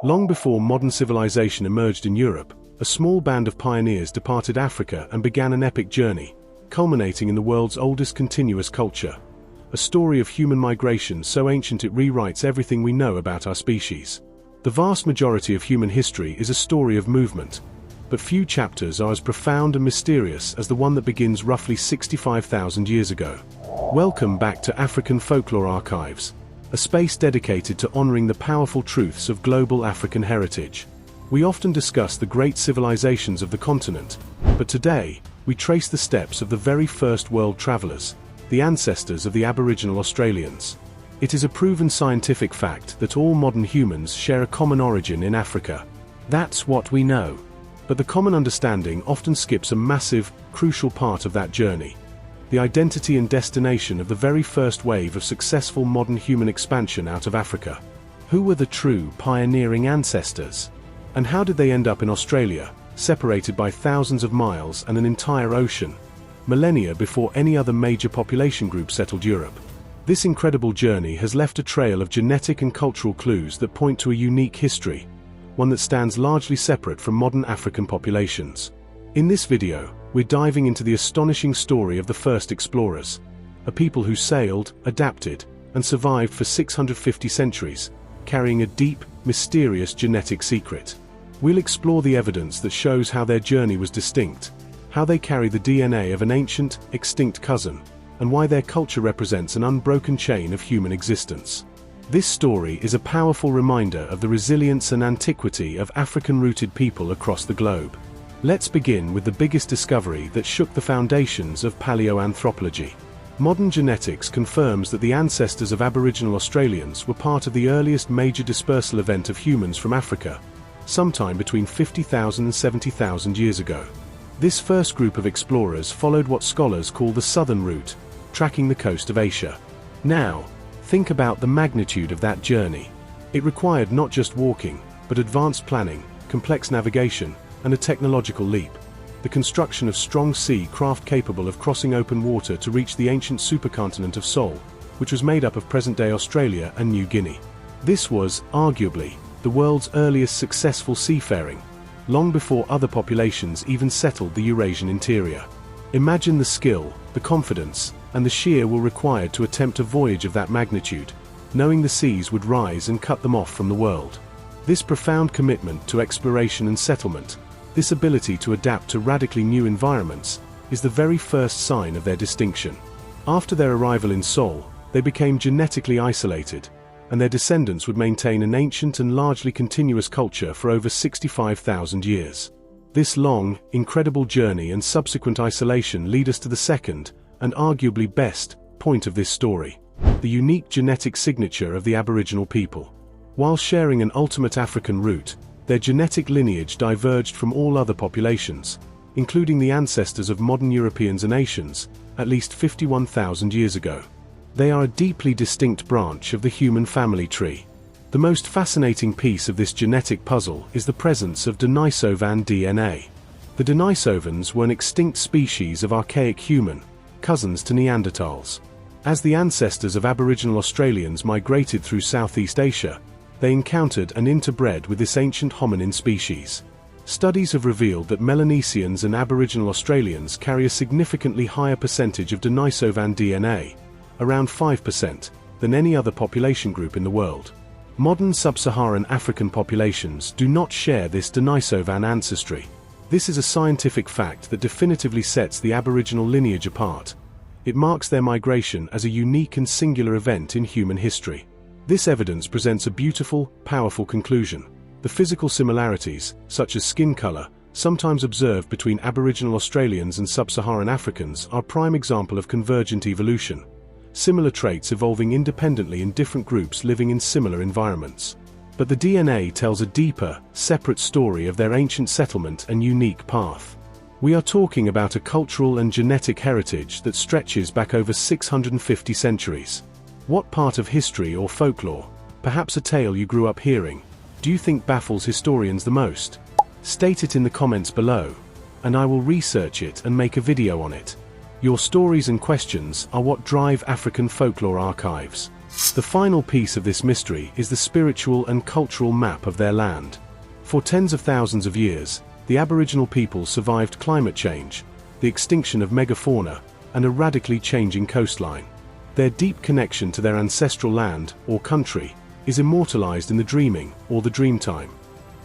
Long before modern civilization emerged in Europe, a small band of pioneers departed Africa and began an epic journey, culminating in the world's oldest continuous culture. A story of human migration so ancient it rewrites everything we know about our species. The vast majority of human history is a story of movement, but few chapters are as profound and mysterious as the one that begins roughly 65,000 years ago. Welcome back to African Folklore Archives, a space dedicated to honoring the powerful truths of global African heritage. We often discuss the great civilizations of the continent, but today, we trace the steps of the very first world travelers, the ancestors of the Aboriginal Australians. It is a proven scientific fact that all modern humans share a common origin in Africa. That's what we know. But the common understanding often skips a massive, crucial part of that journey: the identity and destination of the very first wave of successful modern human expansion out of Africa. Who were the true pioneering ancestors? And how did they end up in Australia, separated by thousands of miles and an entire ocean, millennia before any other major population group settled Europe? This incredible journey has left a trail of genetic and cultural clues that point to a unique history, one that stands largely separate from modern African populations. In this video, we're diving into the astonishing story of the first explorers, a people who sailed, adapted, and survived for 650 centuries, carrying a deep, mysterious genetic secret. We'll explore the evidence that shows how their journey was distinct, how they carry the DNA of an ancient, extinct cousin, and why their culture represents an unbroken chain of human existence. This story is a powerful reminder of the resilience and antiquity of African-rooted people across the globe. Let's begin with the biggest discovery that shook the foundations of paleoanthropology. Modern genetics confirms that the ancestors of Aboriginal Australians were part of the earliest major dispersal event of humans from Africa, sometime between 50,000 and 70,000 years ago. This first group of explorers followed what scholars call the southern route, tracking the coast of Asia. Now, think about the magnitude of that journey. It required not just walking, but advanced planning, complex navigation, and a technological leap: the construction of strong sea craft capable of crossing open water to reach the ancient supercontinent of Sol, which was made up of present-day Australia and New Guinea. This was, arguably, the world's earliest successful seafaring, long before other populations even settled the Eurasian interior. Imagine the skill, the confidence, and the sheer will required to attempt a voyage of that magnitude, knowing the seas would rise and cut them off from the world. This profound commitment to exploration and settlement, this ability to adapt to radically new environments, is the very first sign of their distinction. After their arrival in Sol, they became genetically isolated, and their descendants would maintain an ancient and largely continuous culture for over 65,000 years. This long, incredible journey and subsequent isolation lead us to the second, and arguably best, point of this story: the unique genetic signature of the Aboriginal people. While sharing an ultimate African root, their genetic lineage diverged from all other populations, including the ancestors of modern Europeans and Asians, at least 51,000 years ago. They are a deeply distinct branch of the human family tree. The most fascinating piece of this genetic puzzle is the presence of Denisovan DNA. The Denisovans were an extinct species of archaic human, cousins to Neanderthals. As the ancestors of Aboriginal Australians migrated through Southeast Asia, they encountered and interbred with this ancient hominin species. Studies have revealed that Melanesians and Aboriginal Australians carry a significantly higher percentage of Denisovan DNA, around 5%, than any other population group in the world. Modern sub-Saharan African populations do not share this Denisovan ancestry. This is a scientific fact that definitively sets the Aboriginal lineage apart. It marks their migration as a unique and singular event in human history. This evidence presents a beautiful, powerful conclusion. The physical similarities, such as skin color, sometimes observed between Aboriginal Australians and sub-Saharan Africans, are a prime example of convergent evolution. Similar traits evolving independently in different groups living in similar environments. But the DNA tells a deeper, separate story of their ancient settlement and unique path. We are talking about a cultural and genetic heritage that stretches back over 650 centuries. What part of history or folklore, perhaps a tale you grew up hearing, do you think baffles historians the most? State it in the comments below, and I will research it and make a video on it. Your stories and questions are what drive African Folklore Archives. The final piece of this mystery is the spiritual and cultural map of their land. For tens of thousands of years, the Aboriginal people survived climate change, the extinction of megafauna, and a radically changing coastline. Their deep connection to their ancestral land, or country, is immortalized in the Dreaming, or the Dreamtime,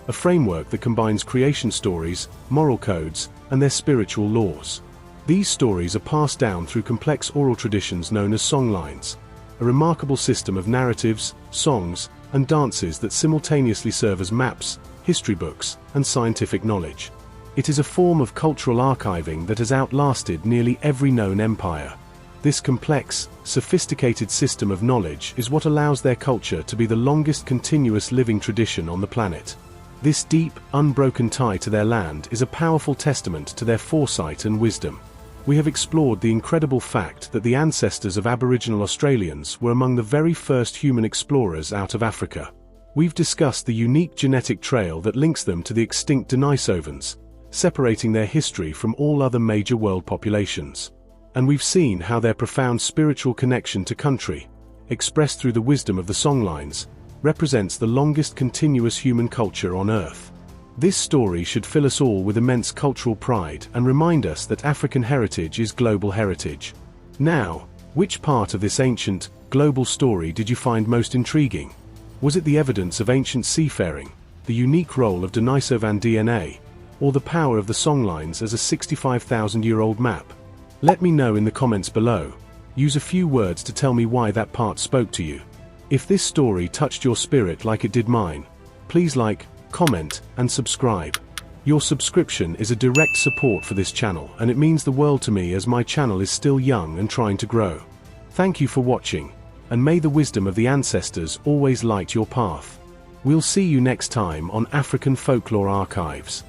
a framework that combines creation stories, moral codes, and their spiritual laws. These stories are passed down through complex oral traditions known as songlines, a remarkable system of narratives, songs, and dances that simultaneously serve as maps, history books, and scientific knowledge. It is a form of cultural archiving that has outlasted nearly every known empire. This complex, sophisticated system of knowledge is what allows their culture to be the longest continuous living tradition on the planet. This deep, unbroken tie to their land is a powerful testament to their foresight and wisdom. We have explored the incredible fact that the ancestors of Aboriginal Australians were among the very first human explorers out of Africa. We've discussed the unique genetic trail that links them to the extinct Denisovans, separating their history from all other major world populations. And we've seen how their profound spiritual connection to country, expressed through the wisdom of the songlines, represents the longest continuous human culture on Earth. This story should fill us all with immense cultural pride and remind us that African heritage is global heritage. Now, which part of this ancient, global story did you find most intriguing? Was it the evidence of ancient seafaring, the unique role of Denisovan DNA, or the power of the songlines as a 65,000-year-old map? Let me know in the comments below. Use a few words to tell me why that part spoke to you. If this story touched your spirit like it did mine, please like, comment, and subscribe. Your subscription is a direct support for this channel, and it means the world to me as my channel is still young and trying to grow. Thank you for watching, and may the wisdom of the ancestors always light your path. We'll see you next time on African Folklore Archives.